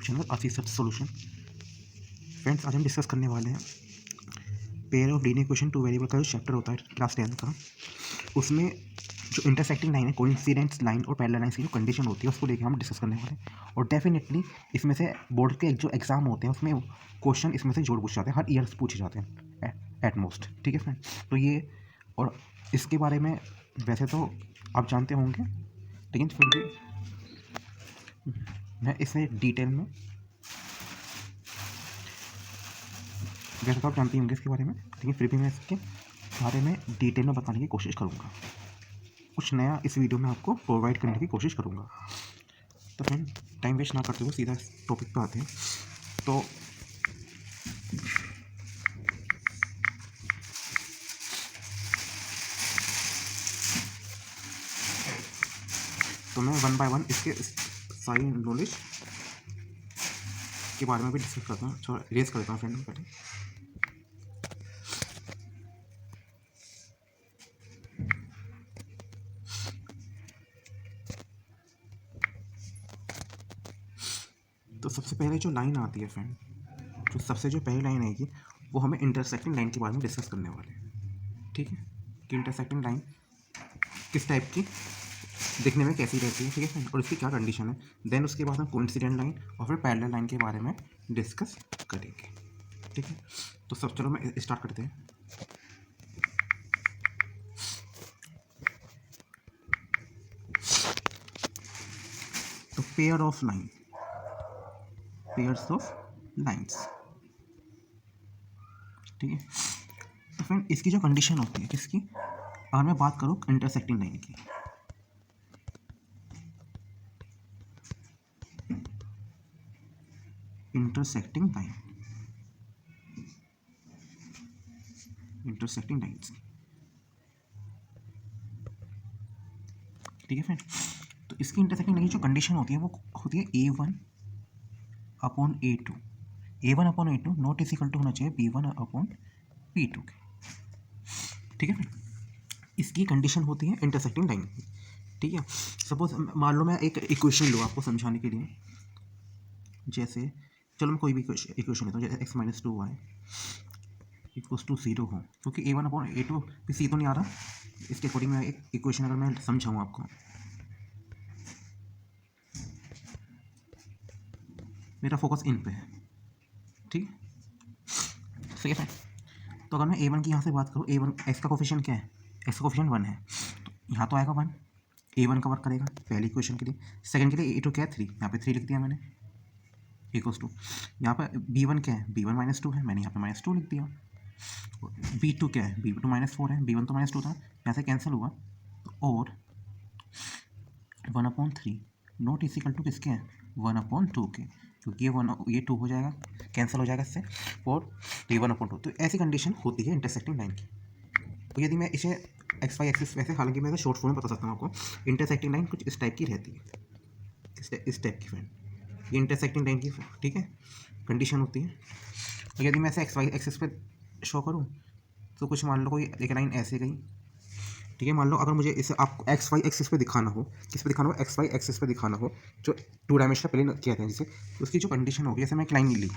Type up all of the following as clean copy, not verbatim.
Channel आशीष सच solution. Friends, आज हम discuss करने वाले हैं pair of linear equation two variable का जो चैप्टर होता है क्लास 10 का, उसमें जो इंटरसेक्टिंग लाइन है, कोइंसिडेंस लाइन और पैरेलल लाइन की जो कंडीशन होती है उसको लेकर हम डिस्कस करने वाले हैं। और डेफिनेटली इसमें से बोर्ड के जो एग्जाम होते हैं उसमें क्वेश्चन इसमें से जोड़ पूछ जाते हैं, हर ईयर पूछे जाते हैं एट मोस्ट। ठीक है फ्रेंड, तो ये और इसके बारे में वैसे तो आप जानते होंगे, लेकिन फिर भी मैं इसे डिटेल में, वैसे तो आप जानते होंगे इसके बारे में, लेकिन फिर भी मैं इसके बारे में डिटेल में बताने की कोशिश करूँगा, कुछ नया इस वीडियो में आपको प्रोवाइड करने की कोशिश करूँगा। तो फ्रेंड, टाइम वेस्ट ना करते हुए सीधा इस टॉपिक पे आते हैं। तो मैं वन बाय वन इसके सारी नॉलेज के बारे में भी डिस्कस करता हूँ, थोड़ा रेस करता हूँ फ्रेंड पहले। तो सबसे पहले जो लाइन आती है फ्रेंड, जो सबसे जो पहली लाइन आएगी वो हमें इंटरसेक्टिंग लाइन के बारे में डिस्कस करने वाले हैं। ठीक है, कि इंटरसेक्टिंग लाइन किस टाइप की दिखने में कैसी रहती है, ठीक है फ्रेंड, और इसकी क्या कंडीशन है। देन उसके बाद हम कोइंसिडेंट लाइन और फिर पैरेलल लाइन के बारे में डिस्कस करेंगे। ठीक है, तो सब चलो मैं स्टार्ट करते हैं। तो pair of line, pairs of lines, ठीक है। तो फ्रेंड, इसकी जो कंडीशन होती है किसकी, अगर मैं बात करूँ इंटरसेक्टिंग लाइन की, इंटरसेक्टिंग लाइन, इंटरसेक्टिंग लाइंस, ठीक है फ्रेंड। तो इसकी इंटरसेक्टिंग लाइन की जो कंडीशन होती है वो होती है A1 upon A2, A1 upon A2 not is equal to होना चाहिए B1 अपॉन P2 के। ठीक है फ्रेंड, इसकी कंडीशन होती है इंटरसेक्टिंग लाइन की। ठीक है, सपोज मान लो मैं एक इक्वेशन लूँ आपको समझाने के लिए, जैसे चलो मैं कोई भी इक्वेशन लेता हूँ, जैसे x-2y इक्वल्स टू 0 हो, क्योंकि A1 अपॉन A2 भी सी तो नहीं आ रहा, इसके अकॉर्डिंग मैं एक इक्वेशन अगर मैं समझाऊँ आपको, मेरा फोकस इन पे है। ठीक, सही है। तो अगर मैं A1 की यहाँ से बात करूँ, A1 x का कोफिशिएंट क्या है, x का कोफिशिएंट 1 है, तो यहाँ तो आएगा 1, A1 का वर्क करेगा पहली इक्वेशन के लिए। सेकंड के लिए A2 क्या है 3, यहाँ पे 3 लिख दिया मैंने, इक्वल्स टू यहाँ पर B1 क्या है, B1 -2 है, मैंने यहाँ पे -2 लिख दिया। B2 क्या है, B2 -4 है, B1 तो -2 था, यहाँ से कैंसिल हुआ, और 1/3 नॉट इज इक्वल टू किसके हैं, 1/2 के, क्योंकि ये 2 हो जाएगा, कैंसिल हो जाएगा इससे, और ये 1/2। तो ऐसी कंडीशन होती है इंटरसेक्टिंग लाइन की। तो यदि मैं इसे एक्स वाई एक्सिस, वैसे हालांकि मैं शॉर्ट फॉर्म में बता सकता हूँ आपको, इंटरसेक्टिंग लाइन कुछ इस टाइप की रहती है, इस टाइप की फ्रेंड, ये इंटरसेक्टिंग लाइन की, ठीक है, कंडीशन होती है। तो यदि मैं इसे एक्स वाई एक्सिस पे शो करूँ, तो कुछ मान लो कोई एक लाइन ऐसे गई, ठीक है। मान लो अगर मुझे इसे आपको एक्स वाई एक्सिस पे दिखाना हो, किस पे दिखाना हो, एक्स वाई एक्सिस पे दिखाना हो, जो 2 डायमेंशनल प्लेन कहते हैं जिसे, तो उसकी जो कंडीशन होगी, जैसे मैं एक लाइन ली,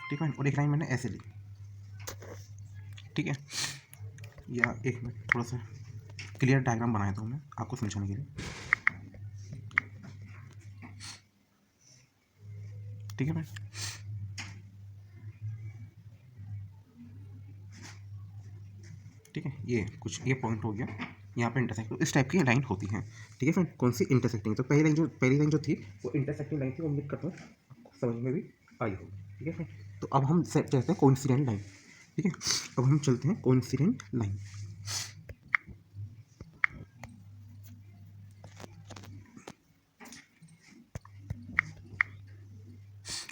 ठीक है, और एक लाइन मैंने ऐसे ली, ठीक है, या एक मिनट थोड़ा सा क्लियर डायग्राम बनाया था मैं आपको समझाने के लिए, ठीक है भाई। ठीक है, ये कुछ ये पॉइंट हो गया, यहाँ पे इंटरसेक्ट, तो इस टाइप की लाइन होती है। ठीक है फ्रेंड, कौन सी इंटरसेक्टिंग, तो पहली लाइन जो थी वो इंटरसेक्टिंग लाइन थी, वो उम्मीद करता हूँ आपको समझ में भी आई होगी। ठीक है फ्रेंड, तो अब हम चलते हैं कोइंसिडेंट लाइन। ठीक है, अब हम चलते हैं कोइंसिडेंट लाइन।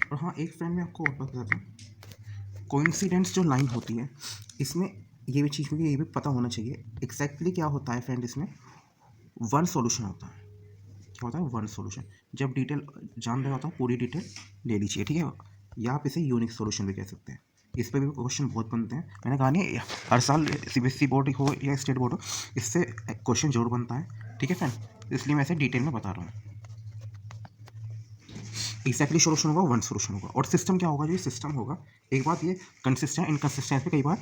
और हाँ, एक फ्रेंड मैं आपको और बताता हूँ, कोइंसिडेंस जो लाइन होती है इसमें ये भी चीज़, मुझे ये भी पता होना चाहिए एग्जैक्टली क्या होता है फ्रेंड, इसमें वन सॉल्यूशन होता है। क्या होता है, वन सॉल्यूशन। जब डिटेल जान रहे होता हूँ, पूरी डिटेल ले लीजिए, ठीक है, या आप इसे यूनिक सॉल्यूशन भी कह सकते हैं। इस पर भी क्वेश्चन बहुत बनते हैं, मैंने कहा नहीं हर साल CBSE बोर्ड हो या स्टेट बोर्ड हो, इससे क्वेश्चन जरूर बनता है। ठीक है फ्रेंड, इसलिए मैं इसे डिटेल में बता रहा हूँ। एक्जैक्टली सोल्यूशन होगा, वन सोल्यूशन होगा। और सिस्टम क्या होगा, जो सिस्टम होगा, एक बात ये कंसिस्टेंट इनकंसिस्टेंट पे कई बार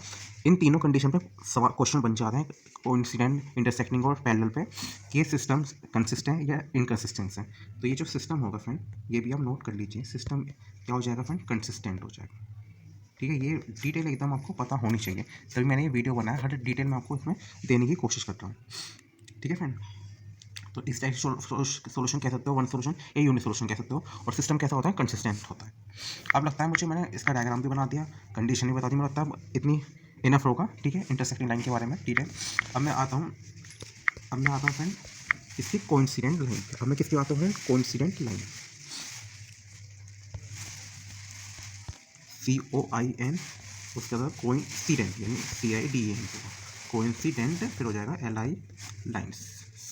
इन तीनों कंडीशन पे सवाल क्वेश्चन बन जाते हैं, कोइंसिडेंट, इंटरसेक्टिंग और पैरेलल पे, कि ये सिस्टम कंसिस्टेंट या इनकंसिस्टेंट है। तो ये जो सिस्टम होगा फ्रेंड, ये भी आप नोट कर लीजिए, सिस्टम क्या हो जाएगा फ्रेंड, कंसिस्टेंट हो जाएगा। ठीक है, ये डिटेल एकदम आपको पता होनी चाहिए, तभी मैंने ये वीडियो बनाया, हर डिटेल में आपको इसमें देने की कोशिश करता हूँ। ठीक है फ्रेंड, तो इस टाइप सोल्यूशन कह सकते हो, वन सोल्यूशन या यूनिक सोल्यूशन कह सकते हो। और सिस्टम कैसा होता है, कंसिस्टेंट होता है। अब लगता है मुझे मैंने इसका डायग्राम भी बना दिया, कंडीशन भी बता दी, मुझे लगता है इतनी इनफ होगा। ठीक है, इंटरसेक्टिंग लाइन के बारे में डिटेल। अब मैं आता हूँ फ्रेंड इसकी कोइंसिडेंट लाइन पे। अब मैं किसकी बात करूँ, कोइंसिडेंट लाइन, COIN, उसके बाद कोइंसिडेंट यानी CIDENT, कोइंसिडेंट, फिर हो जाएगा LI लाइन्स,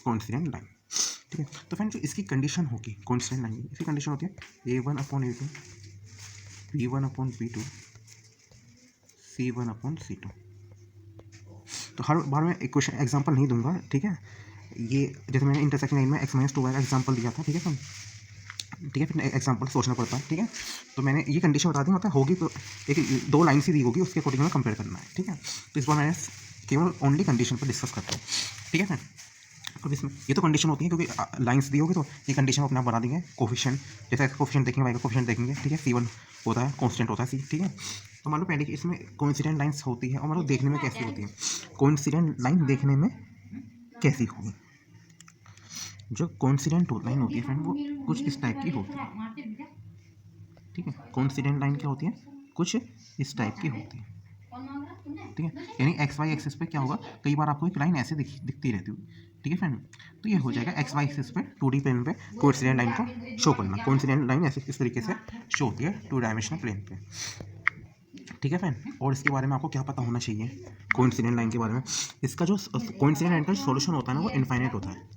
कोइंसिडेंट लाइन। ठीक है, तो फ्रेंड जो इसकी कंडीशन होगी कोइंसिडेंट लाइन की, इसकी कंडीशन होती है A1/A2, B1/B2, C1/C2। तो हर बार मैं इक्वेशन एग्जांपल नहीं दूंगा। ठीक है, ये जैसे मैंने इंटरसेक्टिंग लाइन में x-2y का एग्जांपल दिया था। ठीक है फ्रेंड, ठीक है, फिर एग्जांपल सोचना पड़ता है। ठीक है, तो मैंने ये कंडीशन बता दी, मतलब होगी तो एक दो लाइन सी दी होगी, उसके अकॉर्डिंग में कंपेयर करना है। ठीक है, तो इस बार मैं केवल ओनली कंडीशन पर डिस्कस करता हूँ। ठीक है फ्रेंड, तो इसमें ये तो कंडीशन होती है, क्योंकि लाइंस दी होगी तो ये कंडीशन अपने आप बना देंगे। कोफिशिएंट, जैसे कोफिशिएंट देखेंगे, वाई का कोफिशिएंट देखेंगे। ठीक है, C1 होता है, कांस्टेंट होता है C। ठीक है, तो मान लो पहले कि इसमें कोइंसिडेंट लाइंस होती है, और मान लो देखने में कैसी होती है, कोइंसिडेंट लाइन देखने में कैसी होगी। जो कोइंसिडेंट लाइन होती है फ्रेंड, वो कुछ इस टाइप की होती है। ठीक है, कोइंसिडेंट लाइन क्या होती है, कुछ इस टाइप की होती है। ठीक है, यानी XY एक्सिस पे क्या होगा, कई बार आपको एक लाइन ऐसे दिखती रहती होगी। ठीक है फ्रेंड, तो ये हो जाएगा XY एक्सिस पे 2D प्लेन पे कोइंसिडेंट लाइन को शो करना। कोइंसिडेंट लाइन ऐसे इस तरीके से शो होती है 2 डायमेंशनल प्लेन पे। ठीक है फ्रेंड, और इसके बारे में आपको क्या पता होना चाहिए, कोइंसिडेंट लाइन के बारे में, इसका जो कोइंसिडेंट लाइन का सॉल्यूशन होता है ना, वो इनफाइनाइट होता है।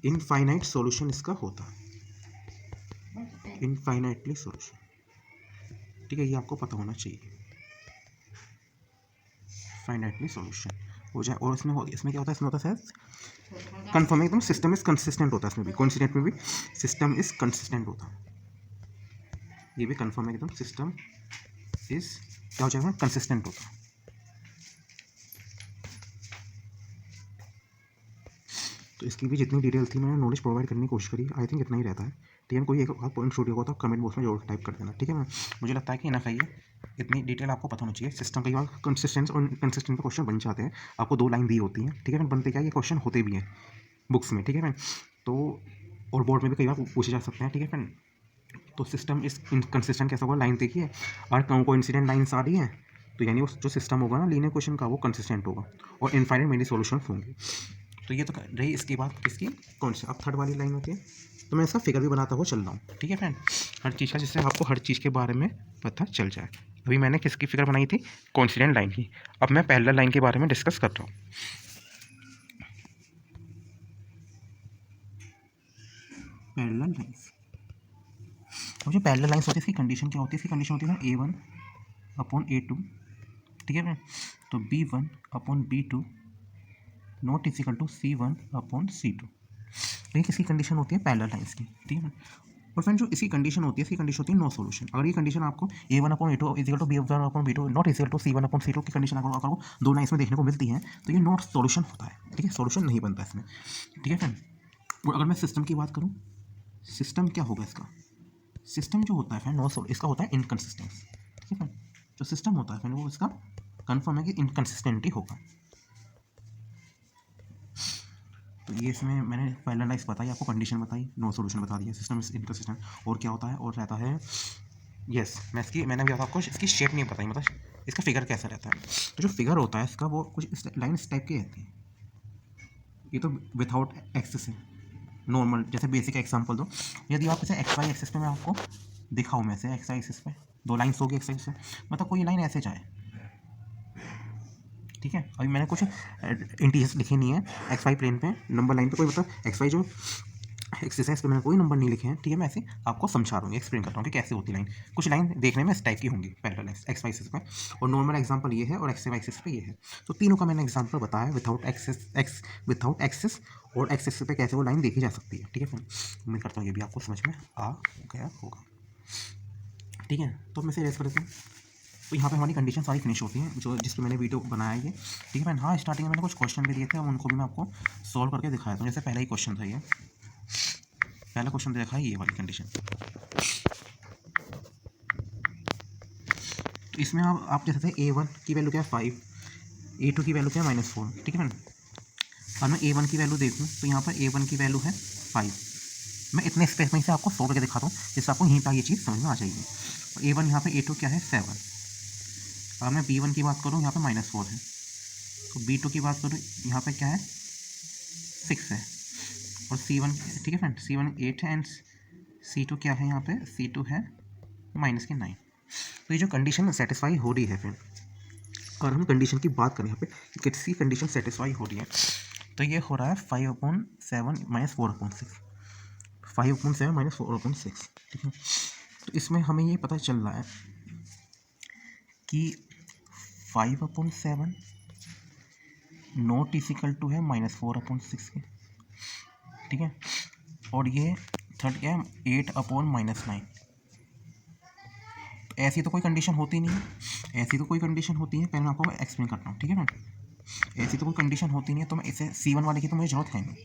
इनफाइनाइट सॉल्यूशन इसका होता है, इनफाइनाइटली सॉल्यूशन। ठीक है, ये आपको पता होना चाहिए, फाइनाइटली सॉल्यूशन हो जाए। और इसमें क्या होता है, इसमें होता है कंफर्म, एकदम सिस्टम इज कंसिस्टेंट होता है। इसमें भी कोइंसिडेंट में भी सिस्टम इज कंसिस्टेंट होता है, ये भी कंफर्म है एकदम, सिस्टम इज क्या हो जाएगा, कंसिस्टेंट होता है। तो इसकी भी जितनी डिटेल थी मैंने नॉलेज प्रोवाइड करने की कोशिश करी, आई थिंक इतना ही रहता है। ठीक है, कोई एक आध पॉइंट छूट होगा तो कमेंट बॉक्स में जरूर टाइप कर देना। ठीक है मैम, मुझे लगता है कि इनफ है ये, इतनी डिटेल आपको पता होना चाहिए। सिस्टम कई बार कंसिस्टेंट और इनकंसिस्टेंट पे क्वेश्चन बन जाते हैं, आपको 2 लाइन दी होती हैं। ठीक है मैम, बनते क्या, ये क्वेश्चन होते भी हैं बुक्स में। ठीक है मैम, तो और बोर्ड में भी कई बार पूछे जा सकते हैं। ठीक है फ्रेंड, तो सिस्टम इस इनकंसिस्टेंट कैसा होगा, लाइन देखिए, और कोइंसिडेंट लाइन्स आ रही हैं, तो यानी वो जो सिस्टम होगा ना लीनियर क्वेश्चन का, वो कंसिस्टेंट होगा, और इनफाइनाइट मेनी सॉल्यूशन होंगे। तो ये तो रही इसकी बात किसकी, कौन सी, अब थर्ड वाली लाइन होती है। तो मैं इसका फिगर भी बनाता हुआ चल रहा हूँ। ठीक है फ्रेंड, हर चीज़ का, जिससे आपको हर चीज़ के बारे में पता चल जाए। अभी मैंने किसकी फिगर बनाई थी, कोइंसिडेंट लाइन की। अब मैं पैरेलल लाइन के बारे में डिस्कस कर रहा हूँ। पैरेलल लाइन्स, मुझे पैरेलल लाइन्स होती है, इसकी कंडीशन क्या होती है, इसकी कंडीशन होती है A1/A2। ठीक है फ्रेंड, तो B1/B2 not is equal to C1/C2। तो ये किसकी कंडीशन होती है, पैरेलल लाइन्स की। ठीक है, और फ्रेंड जो इसकी कंडीशन होती है, इसकी कंडीशन होती है नो सॉल्यूशन। अगर ये कंडीशन आपको A1/A2 is equal to B1/B2 not is equal to C1/C2 की कंडीशन अगर आपको 2 लाइन्स में देखने को मिलती है, तो ये नॉट सॉल्यूशन होता है। ठीक है, सॉल्यूशन नहीं बनता इसमें। ठीक है फ्रेंड, और अगर मैं सिस्टम की बात करूँ, सिस्टम क्या होगा इसका, सिस्टम जो होता है फ्रेंड, नो इसका होता है इनकन्सिस्टेंस। ठीक है फ्रेंड, जो सिस्टम होता है फ्रेंड, वो इसका कन्फर्म है कि इनकन्सिस्टेंट ही होगा। तो ये इसमें मैंने पैरेलल लाइन्स बताई, आपको कंडीशन बताई, नो सॉल्यूशन बता दिया, सिस्टम इज इनकंसिस्टेंट। और क्या होता है, और रहता है, यस, मैंने भी आपको इसकी शेप नहीं बताई, मतलब इसका फिगर कैसा रहता है। तो जो फिगर होता है इसका, वो कुछ इस लाइन इस टाइप की रहती है। ये तो विथआउट एक्सिस है, नॉर्मल, जैसे बेसिक एग्जांपल दो, यदि आप इसे XY एक्सिस पे मैं आपको दिखाऊँ, मैं से XY एक्सिस पे 2 लाइन्स होगी XY से, मतलब कोई लाइन ऐसे जाए। ठीक है, अभी मैंने कुछ इंटीजर्स लिखे नहीं है XY प्लेन पे, नंबर लाइन पे कोई, मतलब XY जो एक्सरसाइज पे मैंने कोई नंबर नहीं लिखे हैं, ठीक है। मैं ऐसे आपको समझा रहा हूँ, एक्सप्लेन करता हूँ कि कैसे होती लाइन। कुछ लाइन देखने में इस टाइप की होंगी पैरेलल एक्स वाई एक्सिस पे, और नॉर्मल एग्जांपल ये है और एक्स वाई एक्सिस पे ये है। तो तीनों का मैंने एग्जांपल बताया विदाउट एक्सिस और एक्सिस पे कैसे वो लाइन देखी जा सकती है, ठीक है। फिर उम्मीद करता हूँ ये भी आपको समझ में आ गया होगा, ठीक है। तो मैं से रेस कर देता हूँ। तो यहाँ पे हमारी कंडीशन सारी फिनिश होती हैं जो जिस पे मैंने वीडियो बनाया ये, ठीक है मैंने। हाँ, स्टार्टिंग में मैंने कुछ क्वेश्चन भी दिए थे, अब उनको भी मैं आपको सॉल्व करके दिखाया था। जैसे पहला ही क्वेश्चन था ये, पहला क्वेश्चन देखा है ये वाली कंडीशन। तो इसमें आप देख सकते हैं A1 की वैल्यू क्या है 5, A2 की वैल्यू क्या है -4, ठीक है मैम। और मैं A1 की वैल्यू देखूँ तो यहाँ पर A1 की वैल्यू है 5। मैं इतने स्पेस में से आपको सॉल्व करके दिखाता हूँ जिससे आपको यहीं पर ये चीज़ समझ में आ जाएगी। और A1 यहाँ पे A2 क्या है 7। अगर मैं B1 की बात करूँ यहाँ पे -4 है, तो B2 की बात करूँ यहाँ पे क्या है 6 है, और C1, ठीक है फ्रेंड, C1 8 है एंड C2 क्या है यहाँ पे, C2 है -9। तो ये जो कंडीशन सेटिस्फाई हो रही है फ्रेंड, और हम कंडीशन की बात करें यहाँ पे किसी कंडीशन सेटिस्फाई हो रही है, तो ये हो रहा है 5/7 -4/6, 5/7 -4/6, ठीक है। तो इसमें हमें ये पता चल रहा है कि 5/7 नॉट इक्वल टू है -4/6 के, ठीक है। और ये थर्ड क्या है 8/-9। ऐसी तो कोई कंडीशन होती नहीं है, ऐसी तो कोई कंडीशन होती है, पहले मैं आपको एक्सप्लेन करता हूँ, ठीक है मैम। ऐसी तो कोई कंडीशन होती नहीं है, तो मैं इसे C1 वाले की तो मुझे जरूरत है नहीं,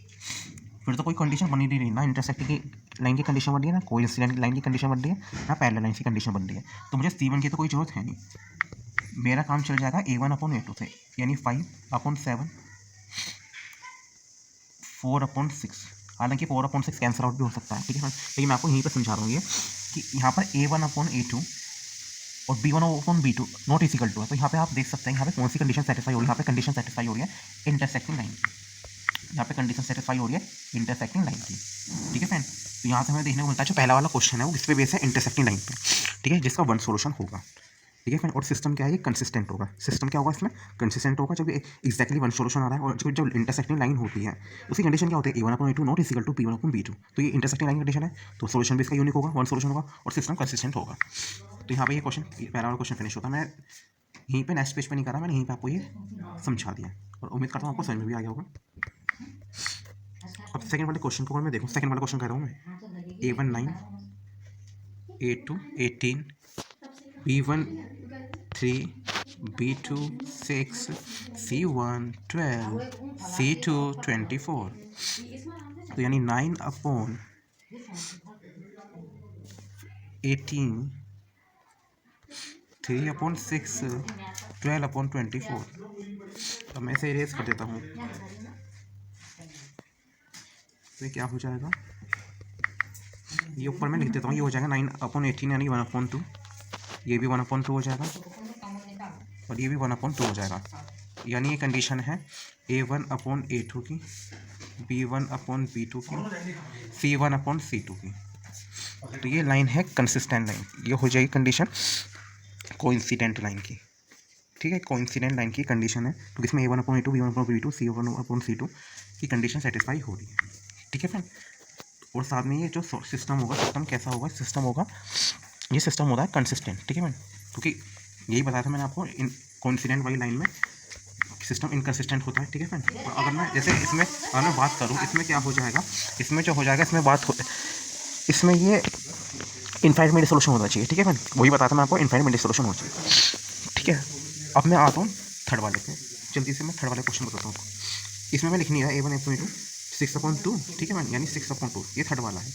फिर तो कोई कंडीशन बनी नहीं रही ना, इंटरसेक्टिंग की लाइन की कंडीशन बन रही है ना, कोई लाइन की कंडीशन बन रही है ना, पैरेलल लाइन की कंडीशन बन रही है, तो मुझे C1 की तो कोई जरूरत है नहीं। मेरा काम चल जाएगा A1/A2 से, यानी 5/7 4/6। हालांकि 4/6 कैंसिल आउट भी हो सकता है, ठीक है मैम, लेकिन मैं आपको यहीं पर समझा रहा हूँ ये कि यहाँ पर A1/A2 और B1/B2 नॉट इक्वल टू है। तो यहाँ पे आप देख सकते हैं यहाँ पे कौन सी कंडीशन सेटिस्फाई हो रही है, यहाँ पे कंडीशन सेटिस्फाई हो रही है इंटरसेक्टिंग लाइन की, यहाँ पे कंडीशन सेटिस्फाई हो रही है इंटरसेक्टिंग लाइन की, ठीक है फ्रेंड। तो यहाँ से हमें देखने को मिलता है जो पहला वाला क्वेश्चन है वो किस पे बेस है, इंटरसेक्टिंग लाइन पे, ठीक है, जिसका वन सोल्यूशन होगा, ठीक है फ्रेंड। और सिस्टम क्या है, ये कंसिस्टेंट होगा। सिस्टम क्या होगा इसमें, कंसिस्टेंट होगा। जब एक्जैक्टली वन सोल्यूशन आ रहा है और जब इंटरसेक्टिंग लाइन होती है उसकी कंडीशन क्या होती है, A1/A2 not equal to B1/B2। तो ये इंटरसेक्टिंग लाइन कंडीशन है, तो सोल्यूशन भी इसका यूनिक होगा, वन सोल्यूशन होगा और सिस्टम कंसिस्टेंट होगा। तो यहाँ पे ये क्वेश्चन, पहला वाला क्वेश्चन फिनिश होता है। मैं यहीं पे नेक्स्ट पेज पे नहीं कर रहा, मैंने यहीं पे आपको ये समझा दिया और उम्मीद करता हूँ आपको समझ में भी आ गया होगा। अब सेकंड वाले क्वेश्चन को अगर मैं देखूँ, सेकंड वाला क्वेश्चन कह रहा हूँ मैं, A1 9, A2 18, B1 3, B2 6, C1 12, C2 24। तो यानी 9/18 3/6 12/24। अब मैं इसे इरेज कर देता हूँ, तो ये क्या हो जाएगा, ये ऊपर मैं लिख देता हूँ, ये हो जाएगा 9/18 यानी 1/2, ये भी 1/2 हो जाएगा और ये भी 1/2 हो जाएगा। यानी ये कंडीशन है A1/A2 की, B1/B2 की, C1/C2 की। तो ये लाइन है कंसिस्टेंट लाइन, ये हो जाएगी कंडीशन कोइंसिडेंट लाइन की, ठीक है। कोइंसिडेंट लाइन की कंडीशन है तो इसमें A1/A2 B1/B2 C1/C2 की कंडीशन सेटिस्फाई हो रही है, ठीक है फ्रेंड। और साथ में ये जो सिस्टम होगा, सिस्टम कैसा होगा, सिस्टम होगा, ये सिस्टम होता है कंसिस्टेंट, ठीक है मैम, क्योंकि यही बताया था मैंने आपको, इन कोइंसिडेंट वाली लाइन में सिस्टम इनकंसिस्टेंट होता है, ठीक है फ्रेंड। और अगर मैं जैसे इसमें अगर मैं बात करूँ, इसमें क्या हो जाएगा, इसमें जो हो जाएगा, इसमें बात हो, इसमें ये इनफाइनाइट मेडिक सोल्यूशन होना चाहिए, ठीक है फ्रेंड, वही बताता मैं आपको, इनफाइनाइट मेडिक सोल्यूशन होना चाहिए, ठीक है। अब मैं आता हूँ थर्ड वाले पे, जल्दी से मैं थर्ड वाले क्वेश्चन बताता हूँ आपको। इसमें मैं लिख नहीं रहा A1/A2 6/2, ठीक है मैम, यानी 6/2, ये थर्ड वाला है,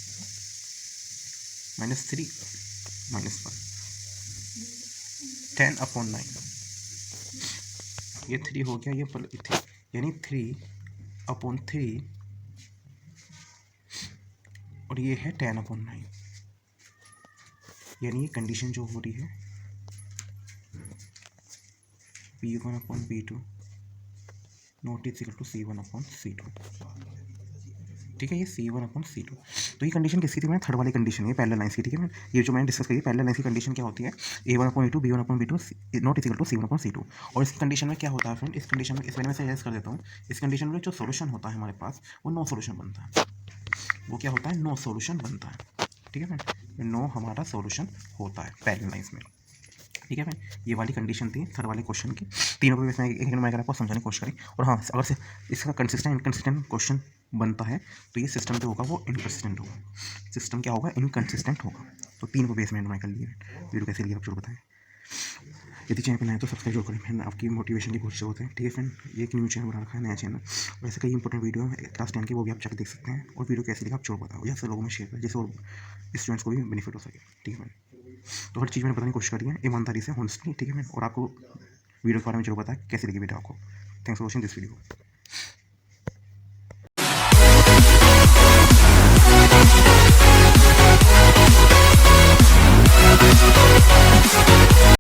-3 -1 10/9, ये 3 हो गया, ये 3 यानी 3/3 और ये है 10/9, यानी ये कंडीशन जो हो रही है B1/B2 not equal to C1/C2, ठीक है, ये C1/C2। तो ये कंडीशन किसकी थी, मैं थर्ड वाली कंडीशन है पैरेलल लाइंस की, ठीक है। ये जो मैंने डिस्कस करी पैरेलल लाइंस की कंडीशन क्या होती है, A1/A2 B1/B2 not equal to C1/C2। और इस कंडीशन में क्या होता है फ्रेंड, इस कंडीशन में इस मैंने मैं सजेस्ट कर देता हूँ, इस कंडीशन में जो सोल्यूशन होता है हमारे पास वो नो सोल्यूशन बनता है, वो क्या होता है, नो सॉल्यूशन बनता है। ठीक है फ्रेंड, नो हमारा सॉल्यूशन होता है पैरेलल लाइंस में। ठीक है फ्रेंड, ये वाली कंडीशन थी थर्ड वाले क्वेश्चन की। तीनों को इसमें एक मैं आपको समझाने की कोशिश करी। और हाँ, अगर से इसका कंसिस्टेंट इनकंसिस्टेंट क्वेश्चन बनता है तो ये सिस्टम जो होगा वो इनकंसिस्टेंट होगा। सिस्टम क्या होगा, इनकंसिस्टेंट होगा। तो तीन को बेस में मैं कर लिए। वीडियो कैसे लिए आप जरूर बताएं। यदि चैनल पर नए तो सब्सक्राइब जरूर करें फ्रेंड, आपकी मोटिवेशन की बहुत जरूरत है। ठीक है फ्रेंड, ये एक न्यू चैनल बना रखा है, नया चैनल। वैसे कई इंपॉर्टेंट वीडियो है क्लास 10 की, वो भी आप जाकर देख सकते हैं। और वीडियो कैसी लगी आप जरूर बताओ, जैसे लोगों में शेयर करें, जिससे और स्टूडेंट्स को भी बेनिफिट हो सके। ठीक है फ्रेंड, तो हर चीज़ मैंने बताने की कोशिश करी है ईमानदारी से, हॉनेस्टली। ठीक है फ्रेंड, और आपको वीडियो के बारे में जरूर बताया कैसी लगी वीडियो आपको। Thanks for watching this video.